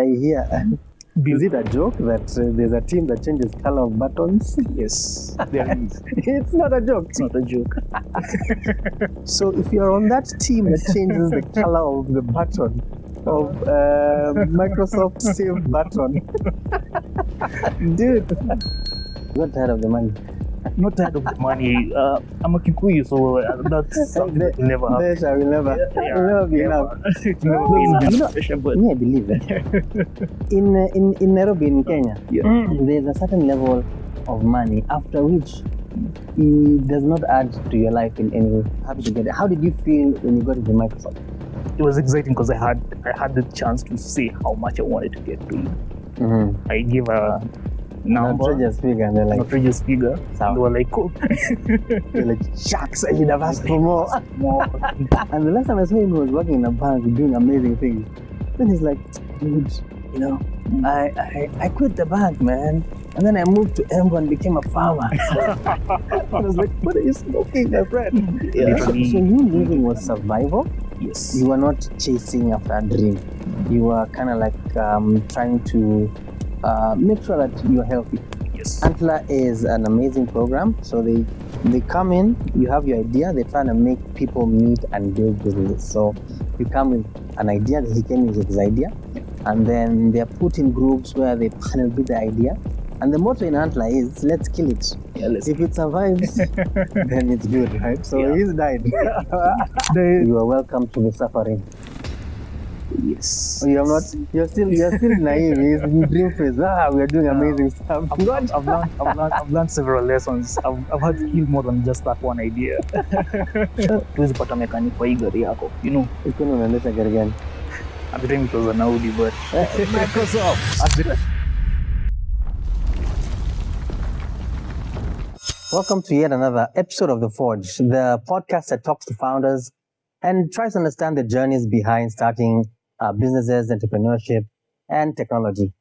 I hear. Is it a joke that there's a team that changes color of buttons? Yes, there is. It's not a joke. It's not a joke. So if you're on that team that changes the color of the button of Microsoft Save button, dude, got tired of the money. Not tired of the money. I'm a Kikuyu, so that's something that will never happen. There shall will never, Yeah, will never be enough. It will never be enough. But Me, I believe that in Nairobi, in Kenya, there's a certain level of money after which it does not add to your life in any way. Happy to get it. How did you feel when you got into Microsoft? it was exciting because I had the chance to say how much I wanted to get to. I gave a number, Outrageous figure, and they're like, outrageous figure. Sound. They were like, cool. you're like, shucks, I should have asked for more. More. And the last time I saw him, he was working in a bank doing amazing things. Then he's like, dude, you know, I quit the bank, man. And then I moved to Embu and became a farmer. I was like, what are you smoking, my friend? Yeah. So you living was survival? Yes. You were not chasing after a dream. You were kind of like trying to make sure that you're healthy. Yes. Antler is an amazing program. So they come in, you have your idea, they're trying to make people meet and build business. So you come with an idea, he came with his idea, and then they're put in groups where they panel build the idea. And the motto in Antler is, let's kill it. Yeah, If it survives, then it's good, right? So he's died. You are welcome to the suffering. Yes. You are not. You're still naive. He's in dream phase. We are doing amazing stuff. I've learned several lessons. I've had to kill more than just that one idea. Tuwezi pata mechanic kwa hii gari yako, you know. Ikono unaendesha gari gani? At the time it was an Audi, but Microsoft. at the Welcome to yet another episode of The Forge, the podcast that talks to founders and tries to understand the journeys behind starting businesses, entrepreneurship, and technology.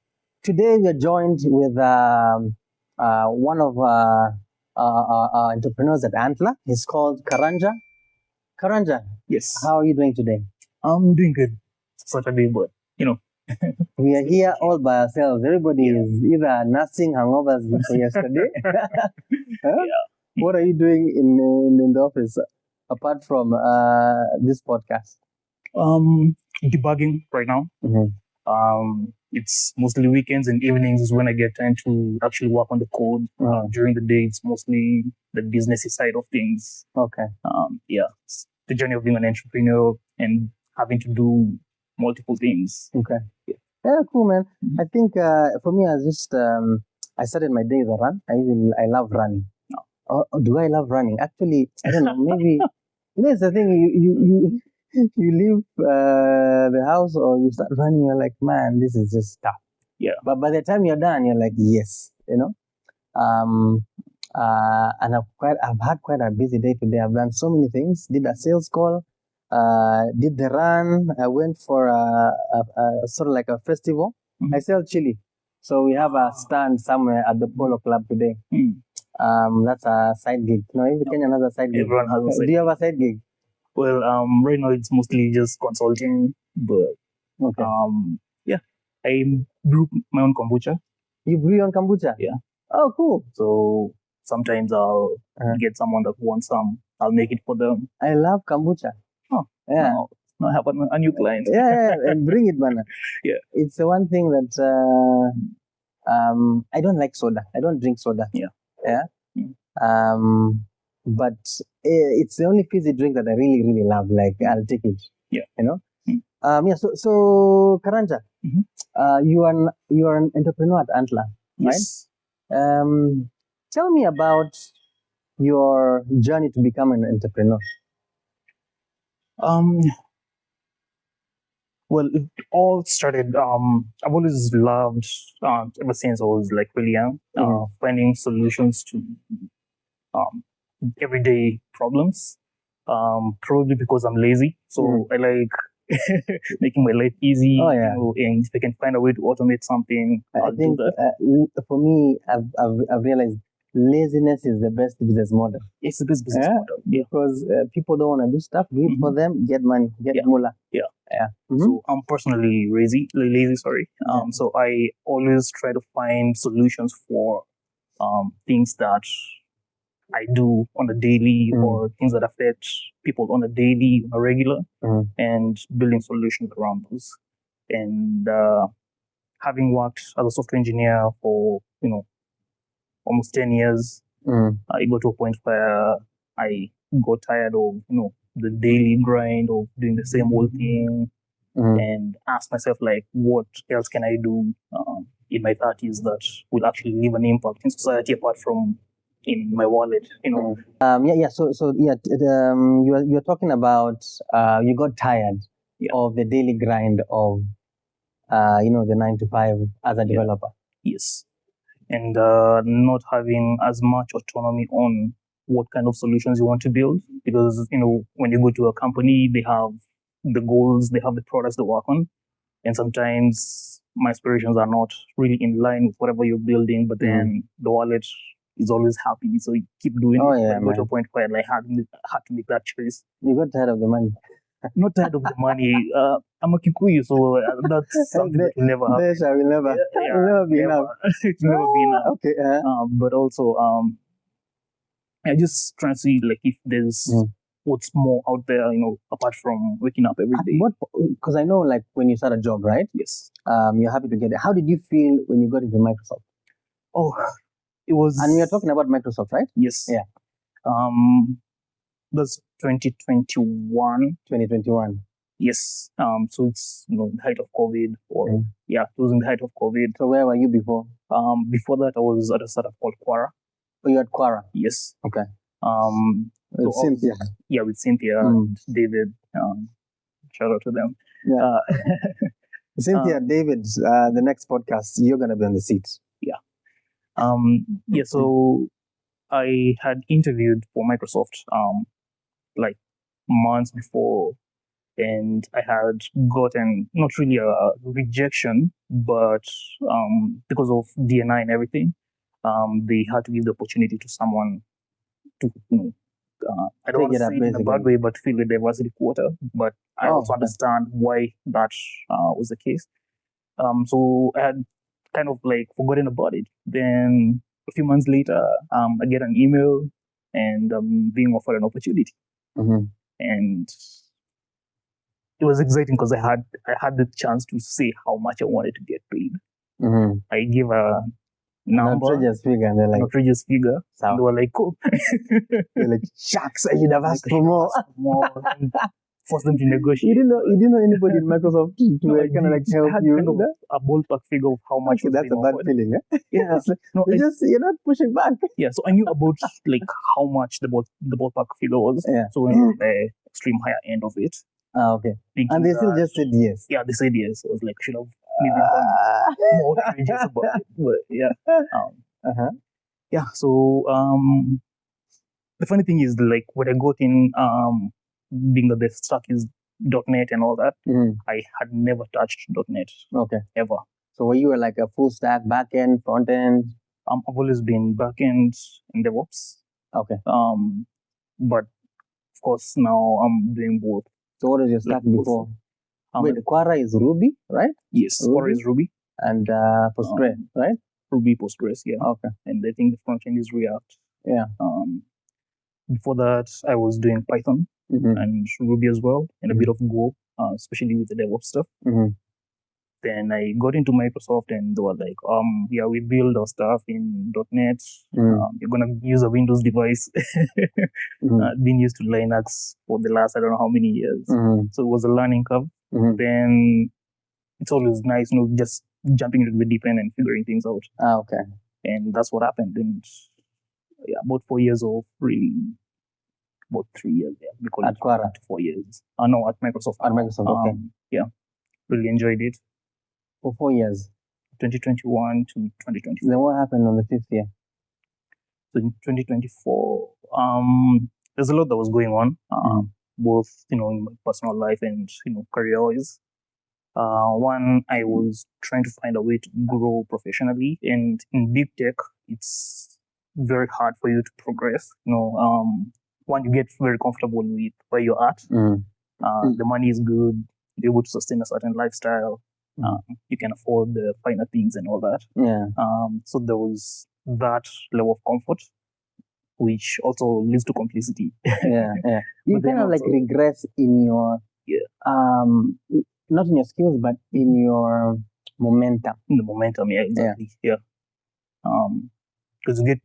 Today, we are joined with one of our entrepreneurs at Antler. He's called Karanja. Karanja, yes. how are you doing today? I'm doing good. It's Saturday, but you know. We are here all by ourselves. Everybody is either nursing hangovers for yesterday. What are you doing in the office apart from this podcast? Debugging right now. It's mostly weekends and evenings is when I get time to actually work on the code. During the day, it's mostly the businessy side of things. Okay. It's the journey of being an entrepreneur and having to do multiple things. Okay. Yeah, cool, man. I think for me, I started my day with a run. I love running. No. Or do I love running? Actually, I don't know. Maybe it's the thing. You leave the house or you start running. You're like, man, this is just tough. Yeah. But by the time you're done, you're like, yes, you know. And I've had quite a busy day today. I've done so many things. Did a sales call. Did the run. I went for a sort of like a festival. I sell chili, so we have a stand somewhere at the Polo Club today. That's a side gig. No, every Kenyan has a side gig. Everyone has a side Do you have a side gig? Well, right now it's mostly just consulting, but Okay. I brew my own kombucha. You brew your own kombucha? Yeah. Oh, cool. So sometimes I'll get someone that wants some. I'll make it for them. I love kombucha. Oh, yeah. Now I have a new client. Yeah, and bring it, man. Yeah. It's the one thing that I don't like soda. I don't drink soda. Yeah. But it's the only fizzy drink that I really, really love. Like, I'll take it. Yeah. You know? So Karanja, you are an entrepreneur at Antler, right? Yes. Tell me about your journey to become an entrepreneur. Well, it all started, I've always loved, ever since I was like really young, finding solutions to everyday problems. Probably because I'm lazy. So I like making my life easy. Oh, yeah. You know, and if I can find a way to automate something, I'll do that. For me, I've realized laziness is the best business model. It's the best business model. Yeah. Because people don't want to do stuff. Do it for them, get money, get moolah. Yeah. So I'm personally lazy. Sorry. So I always try to find solutions for things that I do on a daily or things that affect people on a daily, on a regular, and building solutions around those. And having worked as a software engineer for almost 10 years, I got to a point where I got tired of the daily grind of doing the same old thing, and asked myself, like, what else can I do in my 30s that will actually leave an impact in society apart from in my wallet, So you're talking about you got tired of the daily grind of the 9 to 5 as a developer. Yes, and not having as much autonomy on what kind of solutions you want to build, because when you go to a company, they have the goals, they have the products they work on, and sometimes my aspirations are not really in line with whatever you're building, but then the wallet is always happy, so you keep doing it. Yeah, but go to a point where I had to make that choice. You got tired of the money. Not tired of the money. I'm a Kikuyu, so that's something that will never happen. There will never, will never be enough. It will never be enough. Okay. But also, I just try to see like if there's what's more out there, apart from waking up every day. Because I know, like, when you start a job, right? Yes. You're happy to get it. How did you feel when you got into Microsoft? Oh, it was. And we are talking about Microsoft, right? Yes. Yeah. That's 2021. 2021. Yes. So it's the height of COVID, or it was in the height of COVID. So where were you before? Before that, I was at a startup called Quara. Oh, you at Quara? Yes. Okay. With Cynthia. With Cynthia and David. Shout out to them. Yeah. Cynthia, David, the next podcast, you're gonna be on the seat. Yeah. So I had interviewed for Microsoft like months before, and I had gotten not really a rejection, but because of DNI and everything, they had to give the opportunity to someone to I don't want to say it in a bad way, but fill the diversity quota. But I also understand why that was the case. So I had kind of like forgotten about it. Then a few months later, I get an email and being offered an opportunity, and it was exciting because I had the chance to say how much I wanted to get paid. I gave a number, an outrageous figure, and they're like, and they were like, cool. They're like, shucks, I should have asked for more. Force them to negotiate. You didn't know anybody in Microsoft to kind of like help you. Kind of a ballpark figure of how much. Okay, that's a bad feeling, eh? Yeah. Like, you're not pushing back. Yeah, so I knew about like how much the ballpark figure was. Yeah. So we went to the extreme higher end of it. Okay. And they still just said yes. Yeah, they said yes. So I was like, should have maybe done more outrageous about it. But yeah. Yeah. So the funny thing is, like, when I got in, being that the stack is .NET and all that, I had never touched .NET. Okay. Ever. So were you like a full stack, back end, front end? I've always been back end and DevOps. Okay. But of course now I'm doing both. So what is your stack before? Wait, Quara is Ruby, right? Yes, Quara is Ruby. And Postgres, right? Ruby, Postgres, yeah. Okay. And I think the front end is React. Yeah. Before that, I was doing Python and Ruby as well, and a bit of Go, especially with the DevOps stuff. Then I got into Microsoft, and they were like, we build our stuff in .NET. You're gonna use a Windows device. I've been used to Linux for the last I don't know how many years, so it was a learning curve. Then it's always nice, just jumping into the deep end and figuring things out. Okay. And that's what happened. And about 4 years of really, about 3 years. Yeah, at Quara? 4 years. No, at Microsoft. At Microsoft, okay. Yeah, really enjoyed it. For 4 years? 2021 to 2024. Then what happened on the 5th year? So in 2024, there's a lot that was going on, both, in my personal life and, career-wise. One, I was trying to find a way to grow professionally, and in big tech, it's very hard for you to progress. One, you get very comfortable with where you're at. The money is good. be able to sustain a certain lifestyle. You can afford the finer things and all that. Yeah. So there was that level of comfort, which also leads to complicity. Yeah. You But then kind of like also- regress in your not in your skills, but in your momentum. In the momentum, yeah, exactly. Yeah. Because you get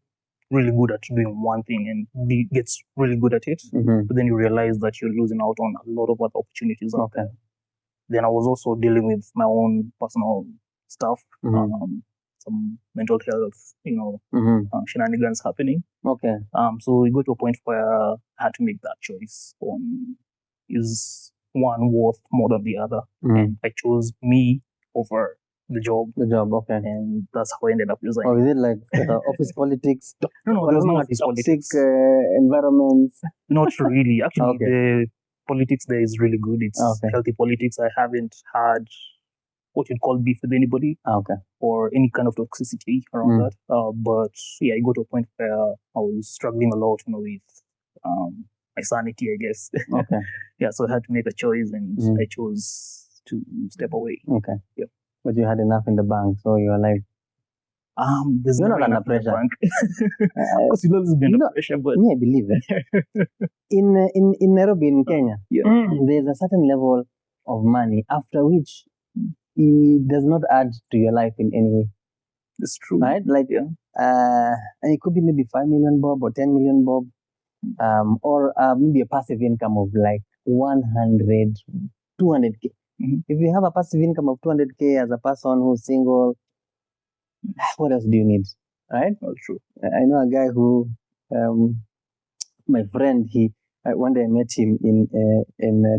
really good at doing one thing and gets really good at it, but then you realize that you're losing out on a lot of other opportunities out there. Then I was also dealing with my own personal stuff, some mental health, shenanigans happening. Okay. So we got to a point where I had to make that choice on is one worth more than the other, and I chose me over the job. The job, okay. And that's how I ended up resigning. Or is it like office politics? No, there's no office toxic politics. environments. Not really. Actually, Okay. the politics there is really good. It's Okay. healthy politics. I haven't had what you'd call beef with anybody Okay. or any kind of toxicity around that. But yeah, I got to a point where I was struggling a lot, with my sanity, I guess. Okay. Yeah, so I had to make a choice, and I chose to step away. Okay. Yeah. But you had enough in the bank, so you were like, there's you're never not under enough in the pressure. bank. Of course, you'll always be under pressure, but me, I believe that. in Nairobi, in Kenya, there's a certain level of money after which it does not add to your life in any way. It's true. Right? Like, and it could be maybe 5 million bob or 10 million bob, or maybe a passive income of like 100, 200K. If you have a passive income of 200K as a person who's single, what else do you need? Right? That's true. I know a guy who, my friend, one day I met him in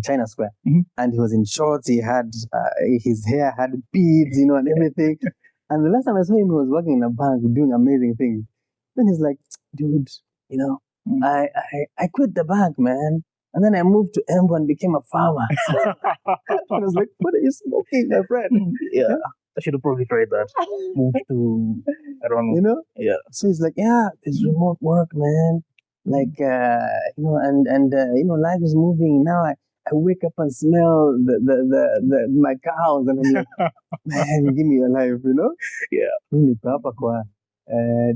China Square, and he was in shorts. He had his hair had beads, and everything. And the last time I saw him, he was working in a bank doing amazing things. Then he's like, dude, I quit the bank, man. And then I moved to Embu and became a farmer. I was like, what are you smoking, my friend? Yeah. I should have probably tried that. Moved to, I don't know. Yeah. So he's like, yeah, it's remote work, man. Like, life is moving. Now I wake up and smell my cows, and I'm like, man, give me a life, Yeah. Mimi hapa kwa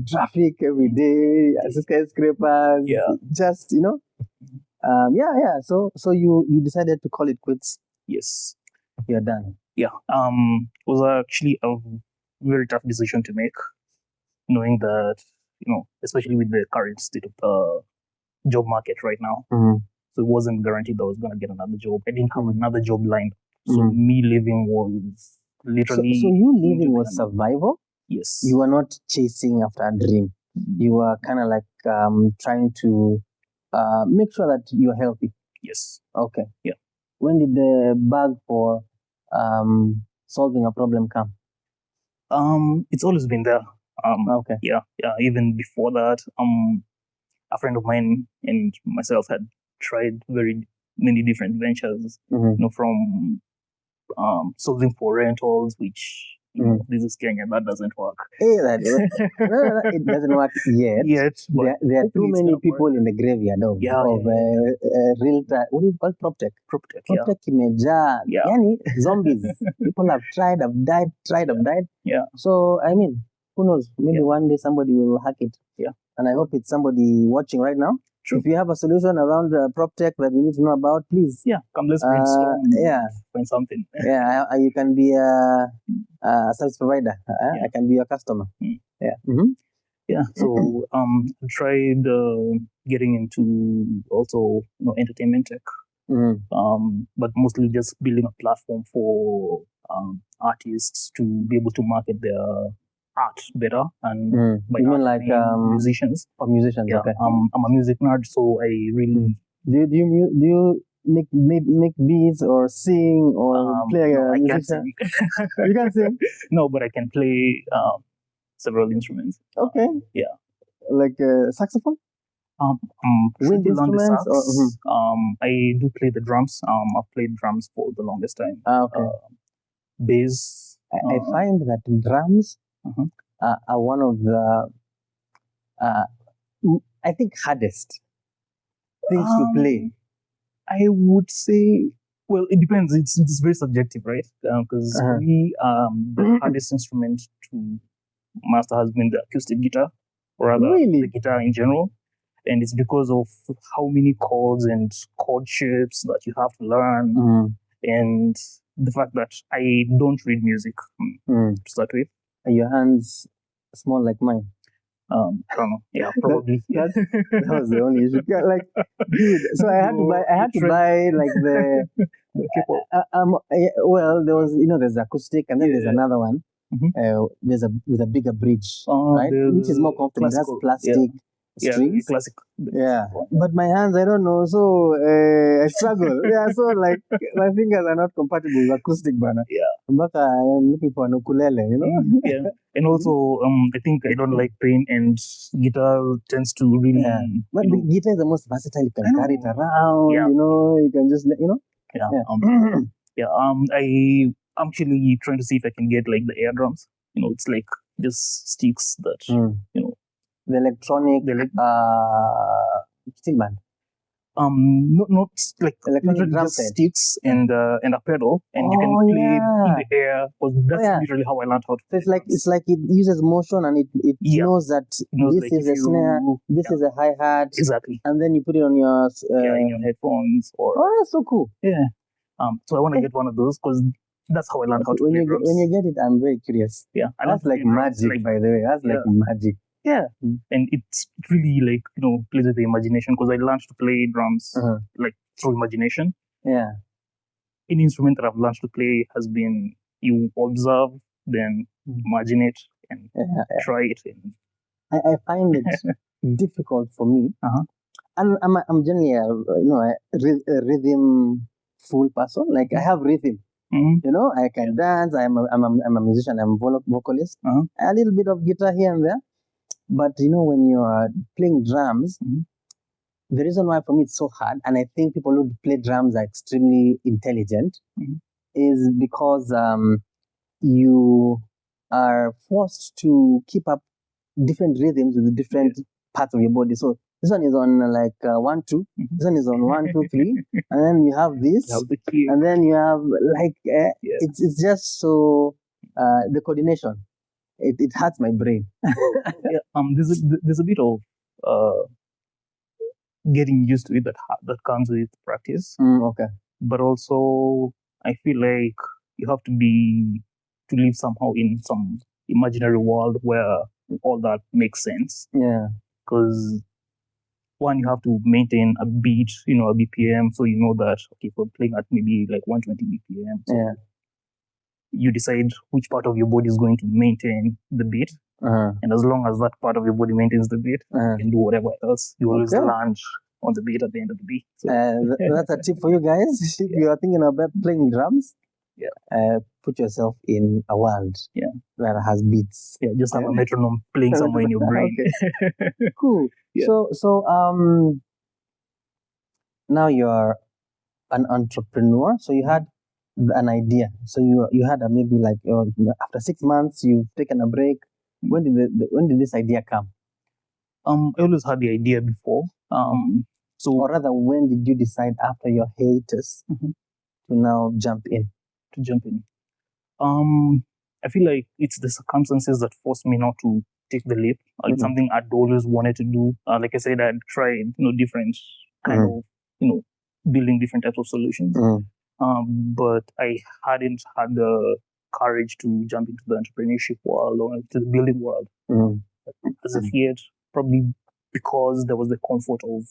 traffic every day, skyscrapers, just, So you decided to call it quits. Yes. You're done. Yeah. It was actually a very tough decision to make, knowing that, especially with the current state of the job market right now. So it wasn't guaranteed that I was going to get another job. I didn't have another job lined. So me leaving was literally... So you leaving was survival? Yes. You were not chasing after a dream. You were kind of like trying to make sure that you're healthy. Yes. Okay. Yeah. When did the bug for solving a problem come? It's always been there. Okay. Yeah. Even before that, a friend of mine and myself had tried very many different ventures. From solving for rentals, which this is Kenya, that doesn't work. It doesn't work yet. But there are too many people in the graveyard of realtor. What is it called? PropTech. PropTech imejaa. Yani zombies. People have tried, have died. Yeah. So I mean, who knows? Maybe one day somebody will hack it. Yeah. And I hope it's somebody watching right now. True. If you have a solution around PropTech that we need to know about, please. Yeah, come let's brainstorm. Find something. You can be a service provider. I can be your customer. Yeah. Yeah. So I tried getting into also entertainment tech. But mostly just building a platform for artists to be able to market their art better, and by you mean like musicians? Or musicians? Yeah, okay. I'm a music nerd, so I really do you make beats or sing or play a musician? You can sing? No, but I can play several instruments. Okay. Yeah. Like saxophone? Wind instruments? I do play the drums. I've played drums for the longest time. Okay. Bass. I find that drums are one of the, I think, hardest things to play. I would say Well, it depends. It's very subjective, right? Because Uh-huh. for me, the hardest instrument to master has been the acoustic guitar, or rather Really? the guitar in general. And it's because of how many chords and chord shapes that you have to learn, Mm. and the fact that I don't read music Mm. to start with. Are your hands small like mine? I don't know. Yeah, probably. That was the only issue. Yeah, like, dude. So I had to buy. I had to buy like the. Keyboard. Well, there was, there's acoustic, and then there's Yeah. another one. Mhm. There's a with a bigger bridge, Oh, right? Which is more comfortable. It has classical, plastic Yeah, strings. classic. Yeah, but my hands, I don't know. So I struggle. Yeah, so like my fingers are not compatible with acoustic banner. Yeah. But I am looking for an ukulele, Yeah, and also I think I don't like pain, and guitar tends to really. Yeah. But the guitar is the most versatile. You I can know. carry it around. Yeah. You can just Yeah. I actually trying to see if I can get like the air drums. It's like just sticks that the electronic steel band. Not like Electronic literally drum just set. sticks and a pedal, and you can play in the air. Because that's literally how I learned how to. So it's like it uses motion, and it knows that this like is a snare, this is a hi hat, exactly, and then you put it on your in your headphones or. Oh, that's so cool. Yeah. So I want to get one of those because that's how I learned how to play drums. When you get it, I'm very curious. Yeah, that's like magic, by the way. That's like magic. Yeah, and it's really like plays with the imagination because I learned to play drums like through imagination. Yeah. Any instrument that I've learned to play has been you observe, then imagine it, and try it. And I find it difficult for me. And I'm generally a rhythm full person. Like I have rhythm. I can dance. I'm a musician. I'm a vocalist. A little bit of guitar here and there. But when you are playing drums, the reason why for me it's so hard, and I think people who play drums are extremely intelligent, is because you are forced to keep up different rhythms with the different parts of your body. So this one is on 1 2. This one is on 1 2 3, and then you have this, and then you have it's just so the coordination. It hurts my brain. There's a bit of getting used to it that comes with practice. Okay. But also, I feel like you have to live somehow in some imaginary world where all that makes sense. Yeah. Because one, you have to maintain a beat, a BPM, so you know that if we're playing at maybe like 120 BPM. So you decide which part of your body is going to maintain the beat. And as long as that part of your body maintains the beat, you can do whatever else. You always land on the beat at the end of the beat. So. That's a tip for you guys. If you are thinking about playing drums, put yourself in a world that has beats. Yeah, just have a metronome playing somewhere in your brain. Cool. Yeah. So now you're an entrepreneur. So you had an idea. So you had maybe like after 6 months you've taken a break. When did this idea come? I always had the idea before. Or rather, when did you decide after your hiatus to now jump in? I feel like it's the circumstances that forced me not to take the leap. It's something I'd always wanted to do. Like I said, I'd tried different kind of building different types of solutions. But I hadn't had the courage to jump into the entrepreneurship world or to the building world as of yet, probably because there was the comfort of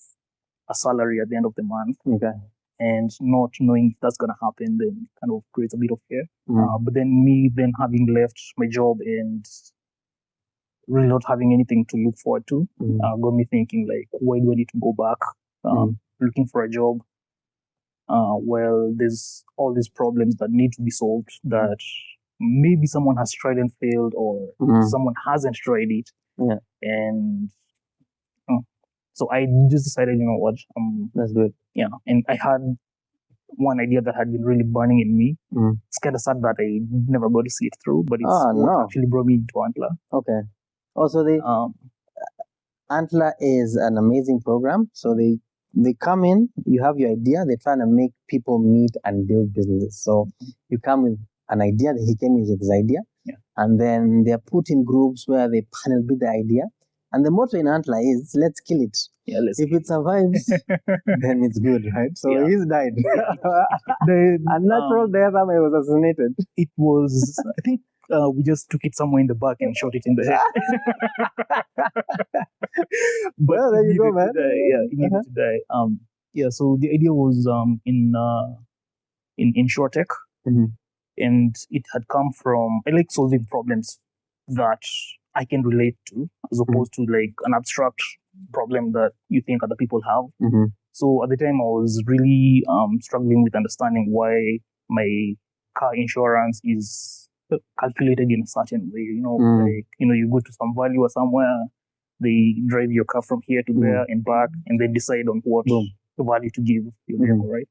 a salary at the end of the month. Okay. And not knowing if that's going to happen then kind of creates a bit of fear. But then having left my job and really not having anything to look forward to got me thinking like, why do I need to go back looking for a job? Well, there's all these problems that need to be solved that maybe someone has tried and failed or someone hasn't tried it. And so I just decided, what? Let's do it. Yeah. And I had one idea that had been really burning in me. It's kind of sad that I never got to see it through, but it's what actually brought me into Antler. Okay. Also, the Antler is an amazing program. So they they come in, you have your idea, they're trying to make people meet and build businesses. So you come with an idea, he came with his idea, and then they're put in groups where they panel build the idea. And the motto in Antler is, let's kill it. If it survives, then it's good, right? So he's died. A natural death, I was assassinated. It was, I think, we just took it somewhere in the back and shot it in the head. But well, there you go, man. It needed to die. So the idea was in InsurTech, and it had come from, I like solving problems that I can relate to, as opposed to like an abstract problem that you think other people have. So at the time, I was really struggling with understanding why my car insurance is calculated in a certain way. Like, you go to some value or somewhere, they drive your car from here to there and back, and they decide on what value to give your vehicle, right?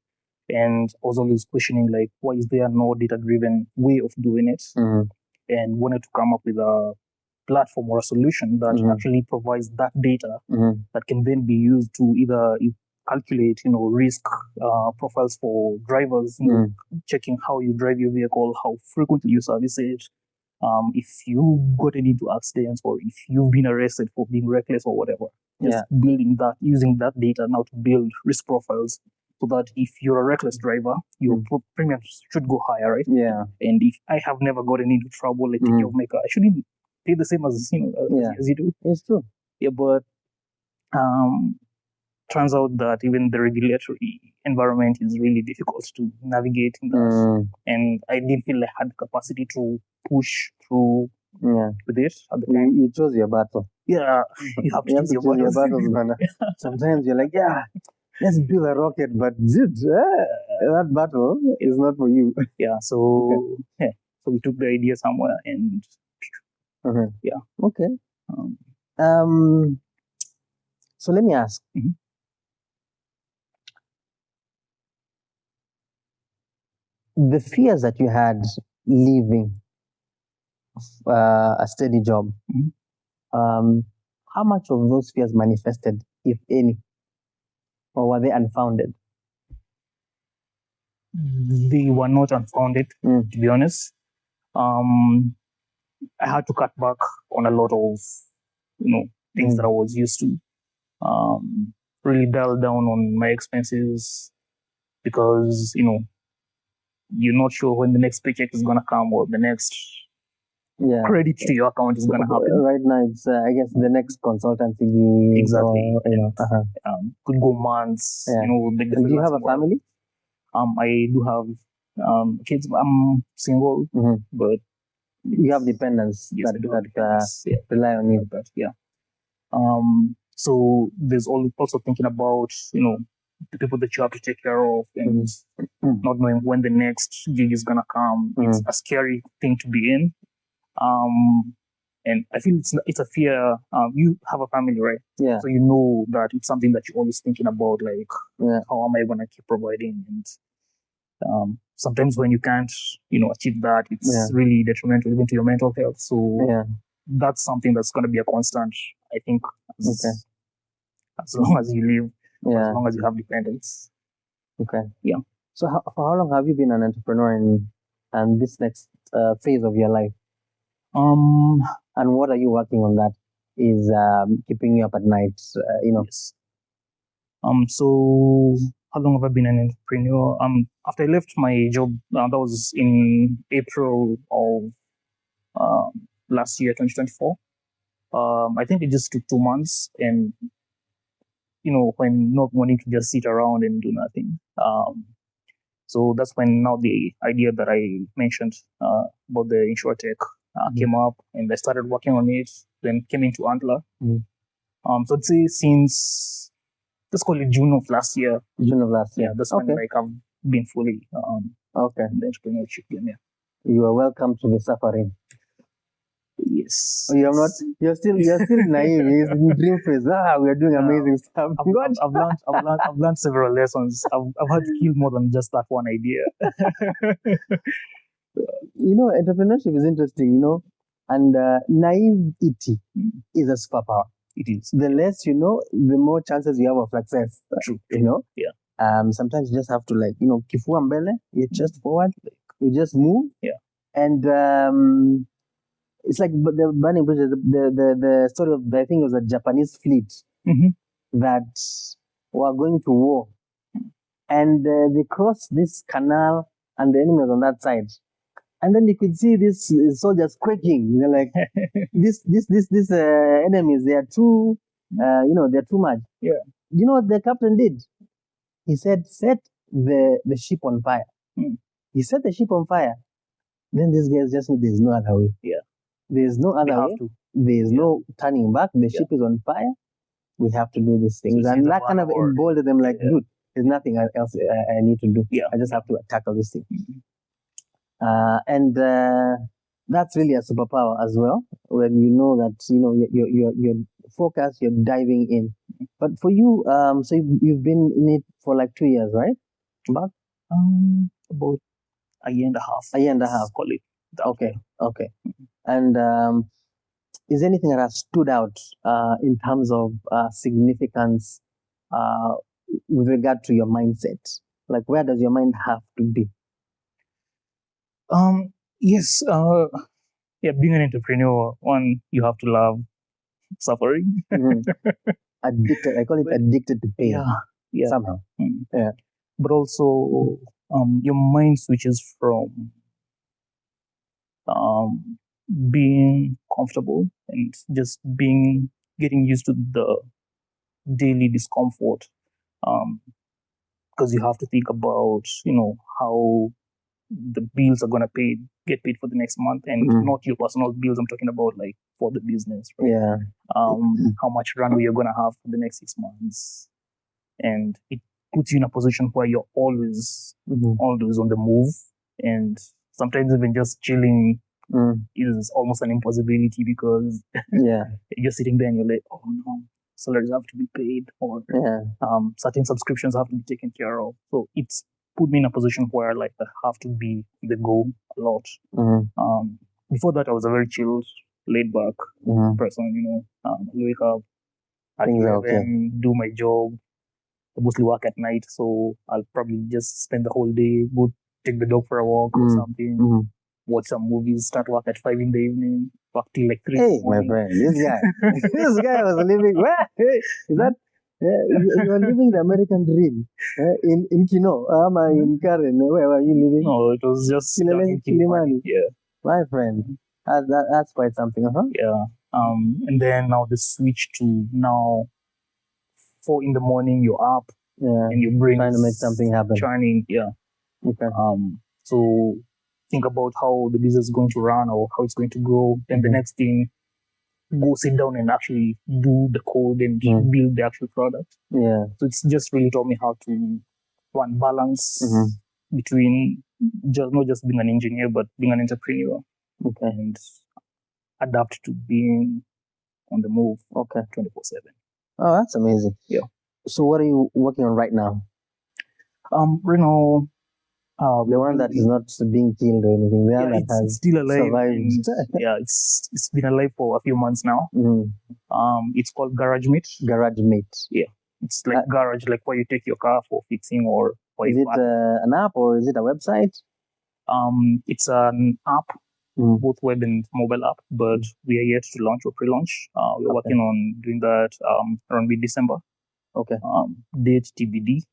And I was always questioning, like, why is there no data-driven way of doing it? And wanted to come up with a platform or a solution that actually provides that data that can then be used to either calculate, risk profiles for drivers, checking how you drive your vehicle, how frequently you service it, if you gotten into accidents, or if you've been arrested for being reckless or whatever. Just building that, using that data now to build risk profiles, so that if you're a reckless driver, your premiums should go higher, right? And if I have never gotten into trouble, like taking off my car, I shouldn't pay the same as as you do. It's true. But turns out that even the regulatory environment is really difficult to navigate in that. And I didn't feel I had the capacity to push through with it at the time. You chose your battle. You have to choose your battles. Sometimes you're like, let's build a rocket, but dude, that battle is not for you. So we took the idea somewhere and Okay. So let me ask. The fears that you had leaving a steady job, how much of those fears manifested, if any? Or were they unfounded? They were not unfounded, to be honest. I had to cut back on a lot of, things that I was used to. Really dial down on my expenses, because, you're not sure when the next paycheck is going to come, or the next credit to your account is going to happen. Right now, it's, I guess, the next consultancy gig. Exactly. Or, could go months. Do you have a family? I do have kids. I'm single, but you have dependents that rely on you. So there's also thinking about, the people that you have to take care of, and not knowing when the next gig is gonna come. It's a scary thing to be in. And I feel it's a fear. You have a family, right? So you know that it's something that you're always thinking about, like, how am I gonna keep providing? And sometimes when you can't, achieve that, it's really detrimental even to your mental health. So that's something that's gonna be a constant, I think, as long as you live, as long as you have dependents. So for how long have you been an entrepreneur in this next phase of your life? And what are you working on that is keeping you up at night? Yes. So how long have I been an entrepreneur? After I left my job, that was in April of last year, 2024. I think it just took 2 months, and when not wanting to just sit around and do nothing. So that's when now the idea that I mentioned about the InsurTech came up, and I started working on it. Then came into Antler. So I'd say since, let's call it June of last year. That's when I've been fully in the entrepreneurship game. You are welcome to the suffering. Yes. You're not. You're still naive. It's in dream phase. We are doing amazing stuff. I've learned several lessons. I've had to kill more than just that one idea. Entrepreneurship is interesting. And naivety is a superpower. It is. The less you know, the more chances you have of success. True. You know? Yeah. Sometimes you just have to kifua mbele, you just forward, you just move. Yeah. And it's like the burning bridges, the story of, I think it was a Japanese fleet that were going to war. And they crossed this canal and the enemy was on that side. And then you could see these soldiers quaking. They're like, these enemies, they are too, they're too much. Yeah. You know what the captain did? He said, set the ship on fire. He set the ship on fire. Then these guys just knew there's no other way. Yeah. There's no They other have way. to. There's no turning back. The ship is on fire. We have to do these things. So And that kind of emboldened them, like, dude, there's nothing else I need to do. Yeah. I just have to tackle this thing. And that's really a superpower as well, when you know that you're focused, you're diving in. But for you, so you've been in it for like 2 years, right? About a year and a half. A year and a half. Call it that. Okay. And is there anything that has stood out in terms of significance with regard to your mindset? Like, where does your mind have to be? Yes. Being an entrepreneur, one, you have to love suffering. Addicted. I call it addicted to pain. Yeah. Somehow. Yeah. But also, your mind switches from being comfortable and just getting used to the daily discomfort, because you have to think about how the bills are gonna get paid for the next month, and not your personal bills. I'm talking about like for the business, right? Yeah. How much runway you're gonna have for the next 6 months, and it puts you in a position where you're always on the move, and sometimes even just chilling is almost an impossibility, because you're just sitting there and you're like, oh no, salaries have to be paid, or certain subscriptions have to be taken care of. So it's put me in a position where like I have to be the go a lot. Before that, I was a very chilled, laid back person. I wake up at 11, do my job. I mostly work at night, so I'll probably just spend the whole day, go take the dog for a walk or something, watch some movies, start work at 5 in the evening, work till like 3 in the morning. My friend, this guy was living where? Hey, is that? You are living the American dream in Kino, in Karen. Where were you living? No, it was just Kilimani. Yeah, my friend, that's quite something, Yeah. And then now the switch to now 4 in the morning, you're up, and your brain trying to make something happen. Churning, Okay. So think about how the business is going to run or how it's going to grow. Then the next thing, go sit down and actually do the code and build the actual product. Yeah. So it's just really taught me how to balance between not just being an engineer, but being an entrepreneur. Okay. And adapt to being on the move. Okay. 24/7. Oh, that's amazing. Yeah. So what are you working on right now? Right now, the one that is not being killed or anything. The one that has still alive. Survived. It's been alive for a few months now. It's called Garagemate. Garagemate. Yeah. It's like garage, like where you take your car for fixing or is it an app or is it a website? It's an app, both web and mobile app, but we are yet to launch or pre-launch. We're working on doing that around mid-December. Okay. Date TBD.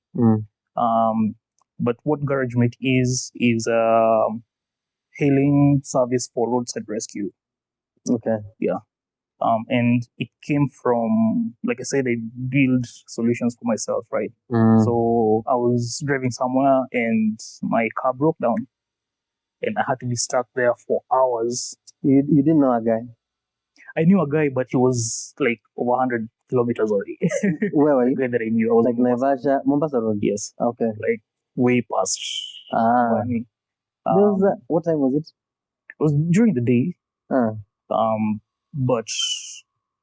But what Garagemate is a hailing service for roadside rescue. Okay. Yeah. And it came from, like I said, I build solutions for myself, right? So I was driving somewhere and my car broke down and I had to be stuck there for hours. You didn't know a guy? I knew a guy, but he was like over 100 kilometers away. Where were you? The guy that I knew. I was like Naivasha, Mombasa Road? Yes. Okay. Like way past. What time was it? It was during the day. But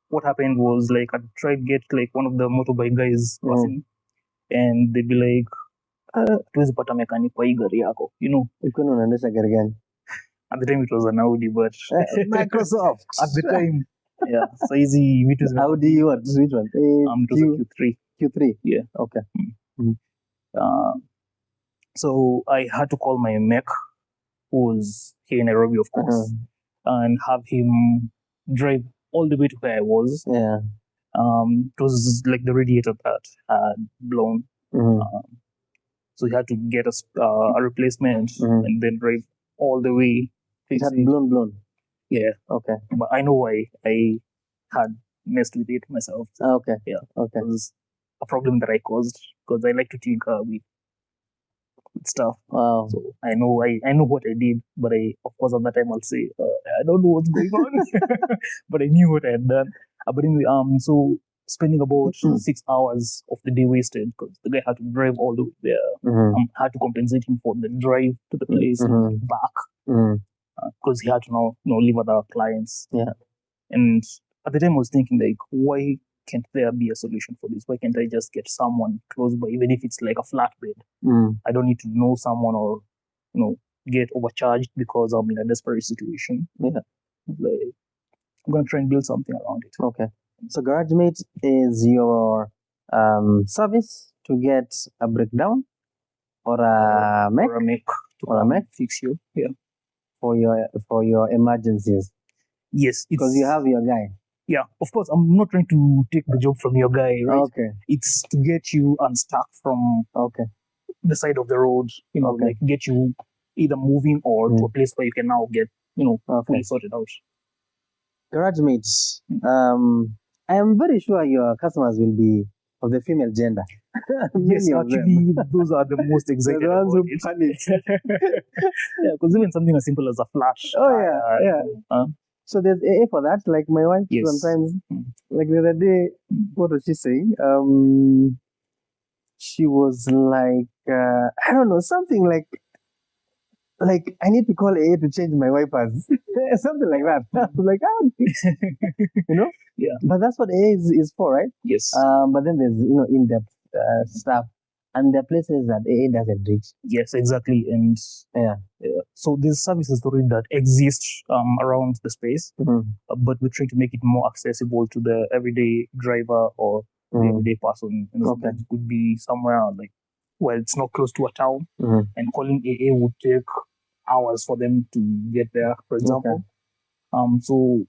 what happened was like I tried to get like one of the motorbike guys passing, and they'd be like, tuwezi pata mechanic kwa hii gari yako, Ukiwa unaendesha gari gani? At the time it was an Audi, but Microsoft. At the time Yeah, so easy. Which is How do you what? Which one? it was a Q3. Q3. Yeah. Okay. Uh, so I had to call my mech, who was here in Nairobi, of course, and have him drive all the way to where I was. Yeah. It was like the radiator that had blown. So he had to get a replacement and then drive all the way. It fix had it. blown. Yeah, Okay. but I know why I had messed with it myself. Okay. Yeah. Okay. It was a problem that I caused because I like to tinker with stuff. Wow. So I know what I did, but of course at that time I'll say I don't know what's going on, but I knew what I had done. But anyway, so spending about 6 hours of the day wasted because the guy had to drive all the way there. Had to compensate him for the drive to the place and back because he had to now live with our clients. Yeah. And at the time I was thinking like, why can't there be a solution for this? Why can't I just get someone close by, even if it's like a flatbed? I don't need to know someone or get overcharged because I'm in a desperate situation. Yeah. Like, I'm gonna try and build something around it. Okay. So Garagemate is your service to get a breakdown or a mech or a mech fix you. Yeah. For your emergencies. Yes, because you have your guy. Yeah, of course. I'm not trying to take the job from your guy, right? Okay. It's to get you unstuck from the side of the road. Like get you either moving or to a place where you can now get fully sorted out. Garagemates. I am very sure your customers will be of the female gender. Yes, actually, those are the most excited the ones who panic. Yeah, because even something as simple as a flash. Yeah. So there's AA for that. Like my wife sometimes, like the other day, what was she saying? She was like, I don't know, something like I need to call AA to change my wipers, something like that. I was like, Yeah. But that's what AA is for, right? Yes. But then there's in-depth stuff, and there are places that AA doesn't reach. Yes, exactly, and so there's services that exist around the space, but we're trying to make it more accessible to the everyday driver or the everyday person. Sometimes it could be somewhere like where it's not close to a town, and calling AA would take hours for them to get there, for example. So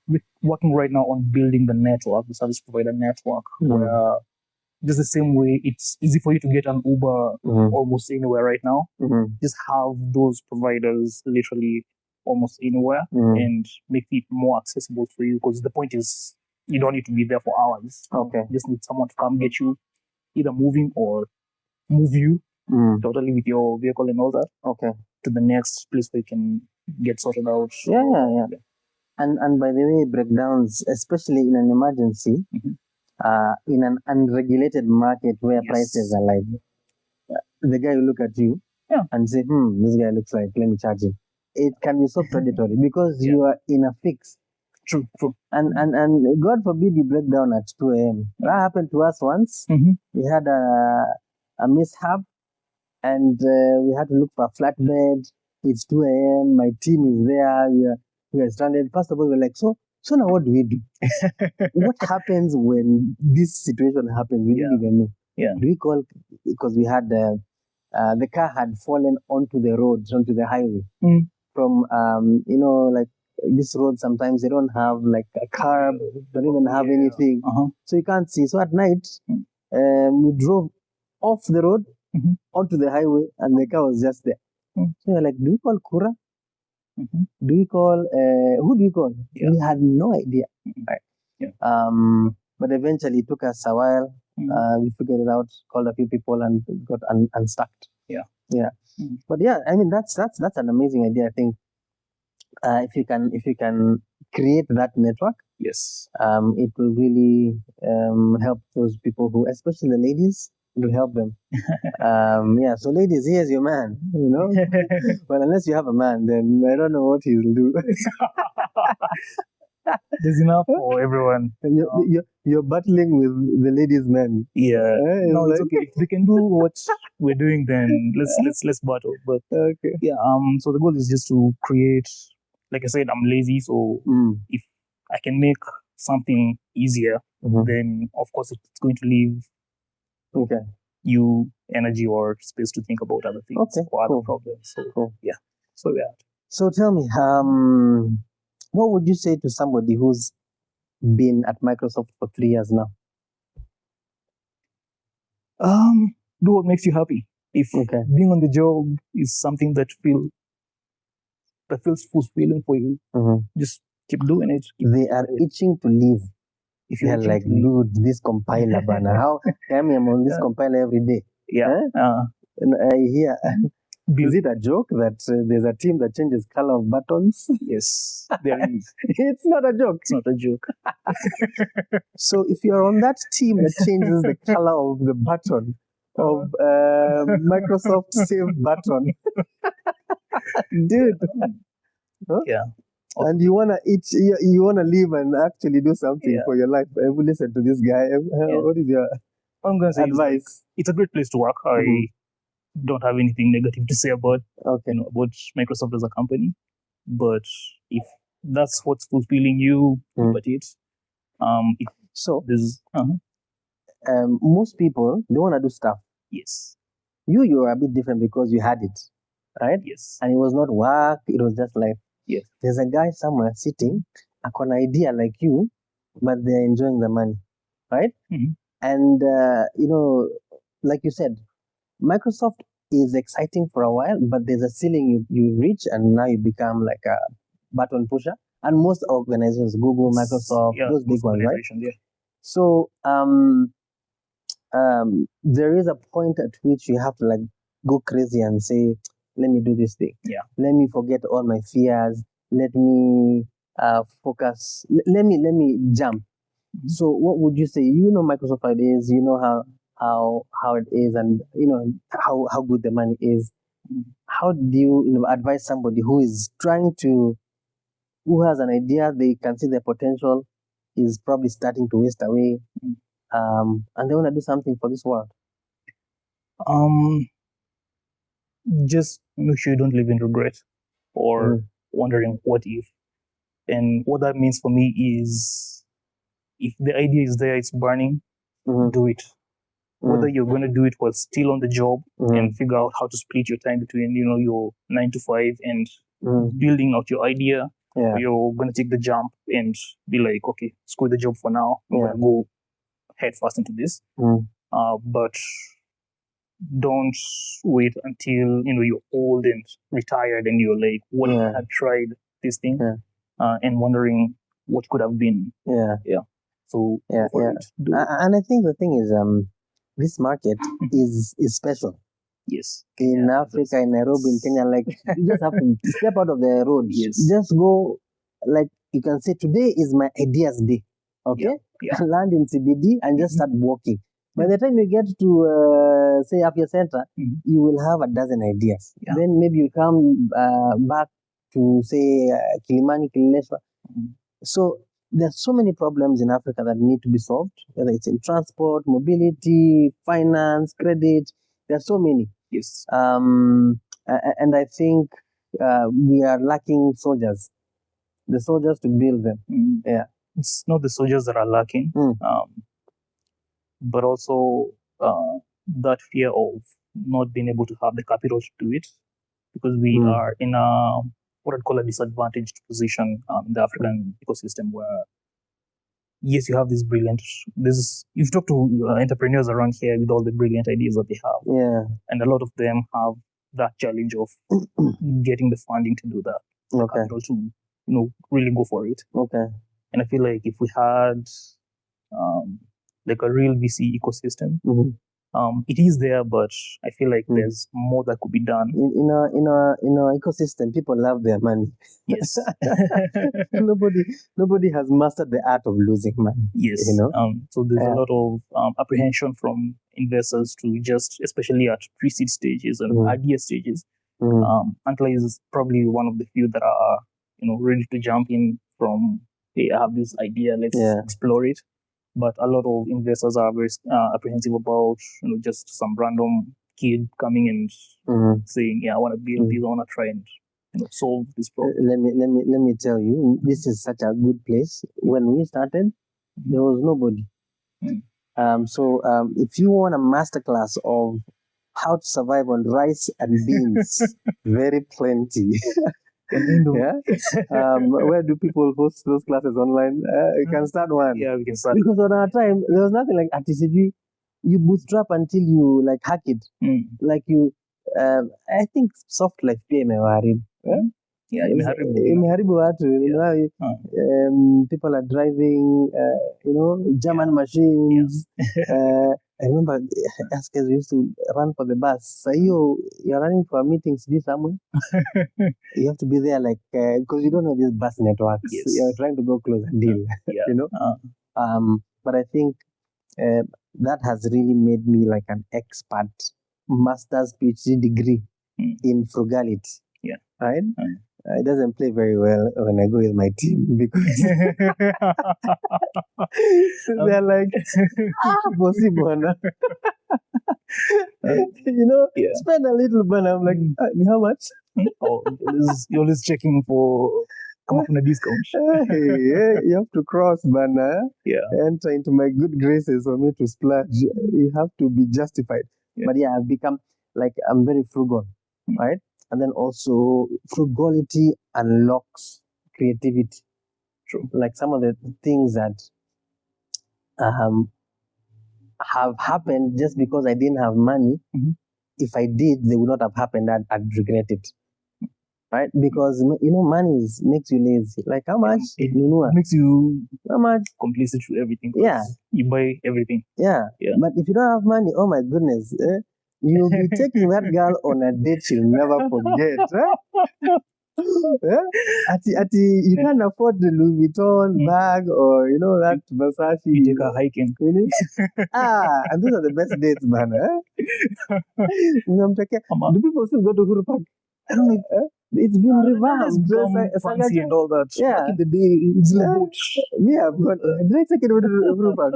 we're working right now on building the network, the service provider network, where just the same way it's easy for you to get an Uber almost anywhere right now. Just have those providers literally almost anywhere and make it more accessible for you, because the point is you don't need to be there for hours. You just need someone to come get you, either moving or move you totally with your vehicle and all that to the next place where you can get sorted out. Yeah. And by the way, breakdowns, especially in an emergency, in an unregulated market where prices are like, the guy will look at you and say, this guy looks like, let me charge him. It can be so predatory because you are in a fix. True. And God forbid you break down at 2 a.m. That happened to us once. We had a mishap and we had to look for a flatbed. It's 2 a.m. My team is there. We are stranded. First of all, we're like, so now what do we do? What happens when this situation happens? We didn't even know. Do we call, because we had the car had fallen onto the road, onto the highway from like this road. Sometimes they don't have like a curb, don't even have anything, so you can't see. So at night, we drove off the road onto the highway, and the car was just there. So you're like, do we call Kura? Do we call who do we call? We had no idea. Right. But eventually it took us a while. We figured it out, called a few people, and got unstuck. But I mean that's an amazing idea. I think if you can create that network, it will really help those people who, especially the ladies, it will help them. So ladies, here's your man, Well, unless you have a man, then I don't know what he will do. There's enough for everyone. You're battling with the ladies' men. No, it's okay. If we can do what we're doing, then let's battle. But so the goal is just to create. Like I said, I'm lazy, so if I can make something easier, Mhm. then of course it's going to leave Okay. you energy or space to think about other things Okay, or other cool. problems. So Cool. yeah. So yeah. So tell me, what would you say to somebody who's been at Microsoft for 3 years now? Do what makes you happy. If Okay. being on the job is something that feels fulfilling for you, Mhm. just keep doing it. They are itching to leave. If They're you're like, dude, this compiler, banner. How tell me I'm on this Yeah. compiler every day? yeah, Huh? And I hear, build- is it a joke that there's a team that changes color of buttons? yes, there is. It's not a joke. It's not a joke. So if you're on that team that changes the color of the button of Microsoft Save button, dude, huh? Yeah. And you wanna you wanna leave and actually do something Yeah. for your life. Listen to this guy. What is your I'm gonna say advice? it's a great place to work. I Mhm. don't have anything negative to say about Okay. about Microsoft as a company. But if that's what's fulfilling you, keep at it. If So there's most people they wanna do stuff. yes, You are a bit different because you had it, right? yes, And it was not work, it was just life. yes. There's a guy somewhere sitting, an idea like you, but they're enjoying the money, right? Mhm. And like you said, Microsoft is exciting for a while, but there's a ceiling you reach, and now you become like a button pusher. And most organizations, Google, Microsoft, Yeah, those big most ones, right? organizations, yeah. So there is a point at which you have to like go crazy and say, let me do this thing. Yeah. Let me forget all my fears. Let me focus. Let me jump. Mhm. So what would you say? You know Microsoft ideas. You know how it is, and you know how good the money is. Mhm. How do you advise somebody who is who has an idea, they can see their potential, is probably starting to waste away, Mhm. and they want to do something for this world? Just make sure you don't live in regret or wondering what if. And what that means for me is if the idea is there, it's burning, Mhm. do it. Whether you're going to do it while still on the job and figure out how to split your time between, your 9 to 5 and building out your idea, Yeah. or you're going to take the jump and be like, okay, screw the job for now. I'm going to go head first into this. But don't wait until you're old and retired and you're like, what if I had tried this thing, and wondering what could have been. So go for it. Do it. And I think the thing is, this market is special. Yes. In Africa, in Nairobi, in Kenya, like you just have to step out of the road. Yes. Just go, like you can say, today is my ideas day. Okay, land in CBD and just start walking. By the time you get to say Afya Center, you will have a dozen ideas. Then maybe you come back to say Kilimani, Kileleshwa. So there's so many problems in Africa that need to be solved, whether it's in transport, mobility, finance, credit. There's so many. Yes. And I think we are lacking soldiers, the soldiers to build them. Yeah. It's not the soldiers that are lacking, but also that fear of not being able to have the capital to do it, because we are in a what I'd call a disadvantaged position in the African ecosystem, where yes, you have this you've talked to entrepreneurs around here with all the brilliant ideas that they have, and a lot of them have that challenge of getting the funding to do that, the capital to really go for it. And I feel like if we had like a real VC ecosystem, it is there, but I feel like there's more that could be done. In our ecosystem, people love their money. Yes. Nobody has mastered the art of losing money. Yes. So there's a lot of apprehension from investors to just, especially at pre-seed stages and idea stages. Antler is probably one of the few that are ready to jump in from, hey, I have this idea, let's explore it. But a lot of investors are very apprehensive about just some random kid coming and saying, yeah, I want to build this, I want to try and solve this problem. Let me tell you, this is such a good place. When we started, there was nobody. So if you want a masterclass of how to survive on rice and beans, very plenty. Yeah. Where do people host those classes online? You can start one. Yeah, we can start. Because on our time, there was nothing like RTCG. You bootstrap until you like hack it. Like you, I think soft life pia imewaharibu. Yeah, imeharibu watu. People are driving, German machines. I remember as kids we used to run for the bus. So you're running for meetings somewhere. You have to be there like because you don't know these bus networks. Yes. You're trying to go close and deal. But I think that has really made me like an expert, master's PhD degree in frugality. Yeah. Right. It doesn't play very well when I go with my team because they're like, possible. Spend a little, but I'm like, how much? You're always checking for come up on a discount. You have to cross, banner. Enter into my good graces for me to splurge. You have to be justified. But I've become like I'm very frugal, right? And then also frugality unlocks creativity. True. Like some of the things that have happened just because I didn't have money. If I did, they would not have happened. I'd regret it. Right? Because money makes you lazy. Like how much? It makes you how much? Complacent to everything. Yeah. You buy everything. Yeah. But if you don't have money, oh my goodness, you'll be taking that girl on a date she'll never forget. You can't afford the Louis Vuitton bag or that Versace. You take her hiking. Really? And those are the best dates, man. Do people still go to Huru Park? I don't know. It's been revamped. Fancy and all that. Yeah. Back in the day, it's yeah, but did I take it to Huru Park?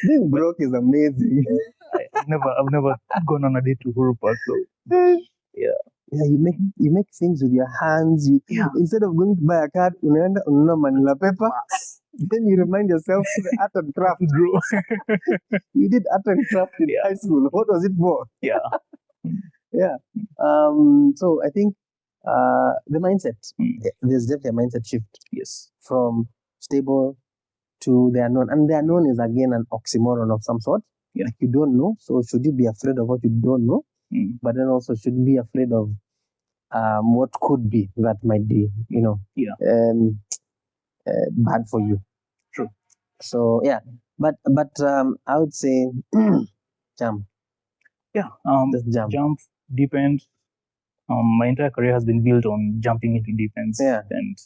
Being broke is amazing. I've never gone on a date to Huru Park though. Yeah, you make things with your hands. Instead of going to buy a card, unaenda ununua manila paper. Then you remind yourself to the art and craft, bro. You did art and craft in high school. What was it for? Yeah. Yeah. So I think the mindset. There's definitely a mindset shift. Yes. From stable to the unknown. And the unknown is again an oxymoron of some sort. Yeah. Like you don't know. So should you be afraid of what you don't know? But then also should you be afraid of what could be that might be, bad for you. True. So yeah. But I would say jump. Yeah. Just jump. Jump, deep end. My entire career has been built on jumping into deep ends. Yeah. And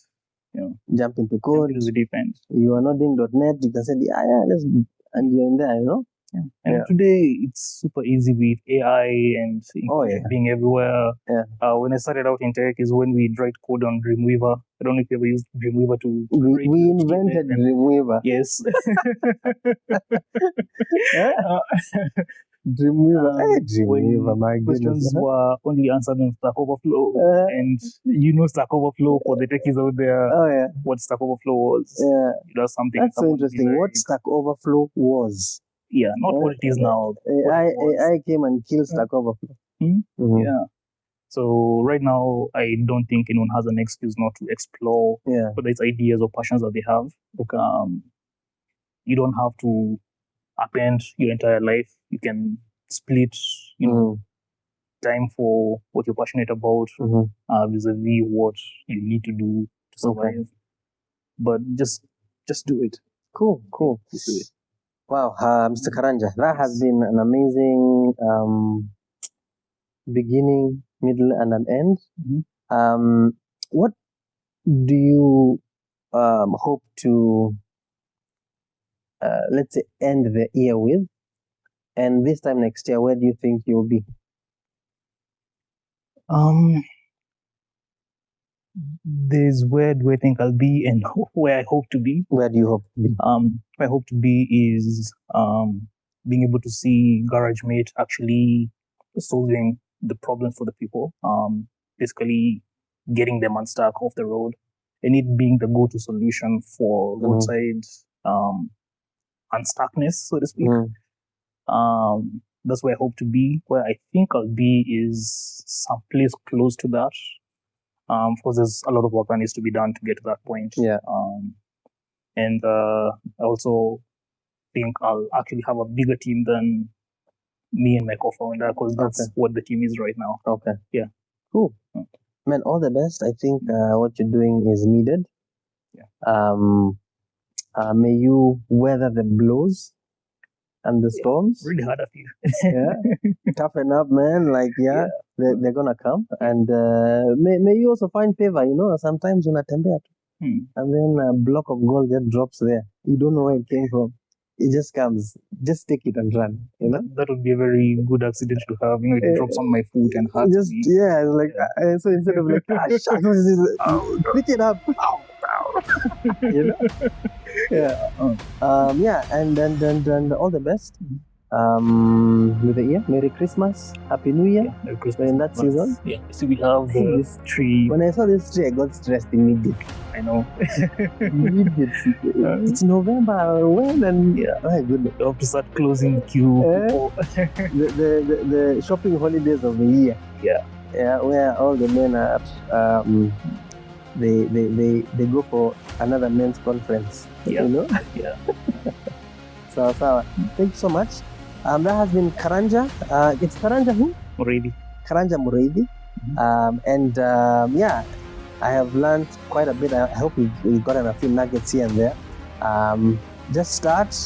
jump into code. Jump into the deep end. You are not doing .NET, you can say let's and you're in there, Yeah. And today it's super easy with AI and being everywhere. Yeah. When I started out in tech is when we write code on Dreamweaver. I don't know if you ever used Dreamweaver to we invented Dreamweaver. Yes. Dreamweaver, my questions were only answered on Stack Overflow. And Stack Overflow for the techies out there. Oh yeah. What Stack Overflow was. Yeah. That's something. That's so interesting. What Stack Overflow was. Yeah, not what it is now. AI came and killed Stack Overflow. Yeah. So right now, I don't think anyone has an excuse not to explore whether it's ideas or passions that they have. Okay. You don't have to append your entire life. You can split, time for what you're passionate about vis-a-vis what you need to do to survive. Okay. But just do it. Cool. Just do it. Wow, Mr. Karanja, that has been an amazing beginning, middle, and an end. What do you hope to, let's say, end the year with? And this time next year, where do you think you'll be? There's where do I think I'll be and where I hope to be. Where do you hope to be? Where I hope to be is being able to see Garagemate actually solving the problems for the people. Basically getting them unstuck off the road, and it being the go-to solution for roadside unstuckness, so to speak. That's where I hope to be. Where I think I'll be is someplace close to that. Of course, there's a lot of work that needs to be done to get to that point. Yeah. And I also think I'll actually have a bigger team than me and my co-founder, because that's what the team is right now. Okay. Yeah. Cool. Man, all the best. I think what you're doing is needed. Yeah. May you weather the blows and the storms. Really hard of you. Yeah. Toughen up, man. Like, they're gonna come. And may you also find favor, sometimes unatembea tu. And then a block of gold just drops there. You don't know where it came from. It just comes. Just take it and run. That would be a very good accident to have. It drops on my foot and hurts me. Yeah, it's like so instead of like pick it up. Yeah. And all the best. With the year, Merry Christmas, Happy New Year. Merry Christmas. We're in that season. Yeah. So we have this tree. When I saw this tree, I got stressed immediately. I know. Immediately. It's November. When? And my goodness. You have to start closing the queue. The shopping holidays of the year. Yeah, where all the men are they go for another men's conference. Yeah. Yeah. So thank you so much. That has been Karanja. It's Karanja who? Muriithi. Karanja Muriithi. I have learned quite a bit. I hope we've gotten a few nuggets here and there. Just start,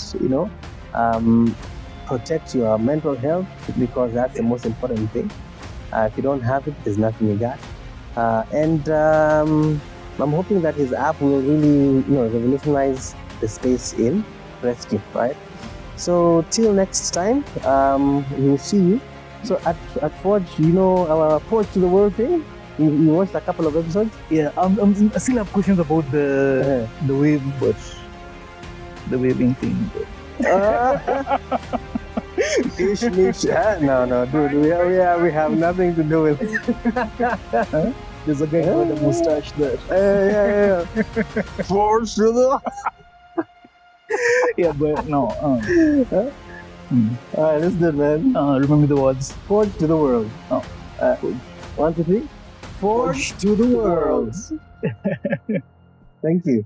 protect your mental health, because that's the most important thing. If you don't have it, there's nothing you got. I'm hoping that his app will really, revolutionize the space in rescue, right? So till next time, we'll see you. So at Forge, our Forge to the World thing. You watched a couple of episodes. Yeah, I still have questions about the wave, but the waving thing. No, dude. We have nothing to do with it. There's a guy with a mustache there. Yeah. Forge to the. Yeah, but no. Alright, that's good, man. Remember the words. Forge to the world. Cool. 1, 2, 3. Forge to the world. Thank you.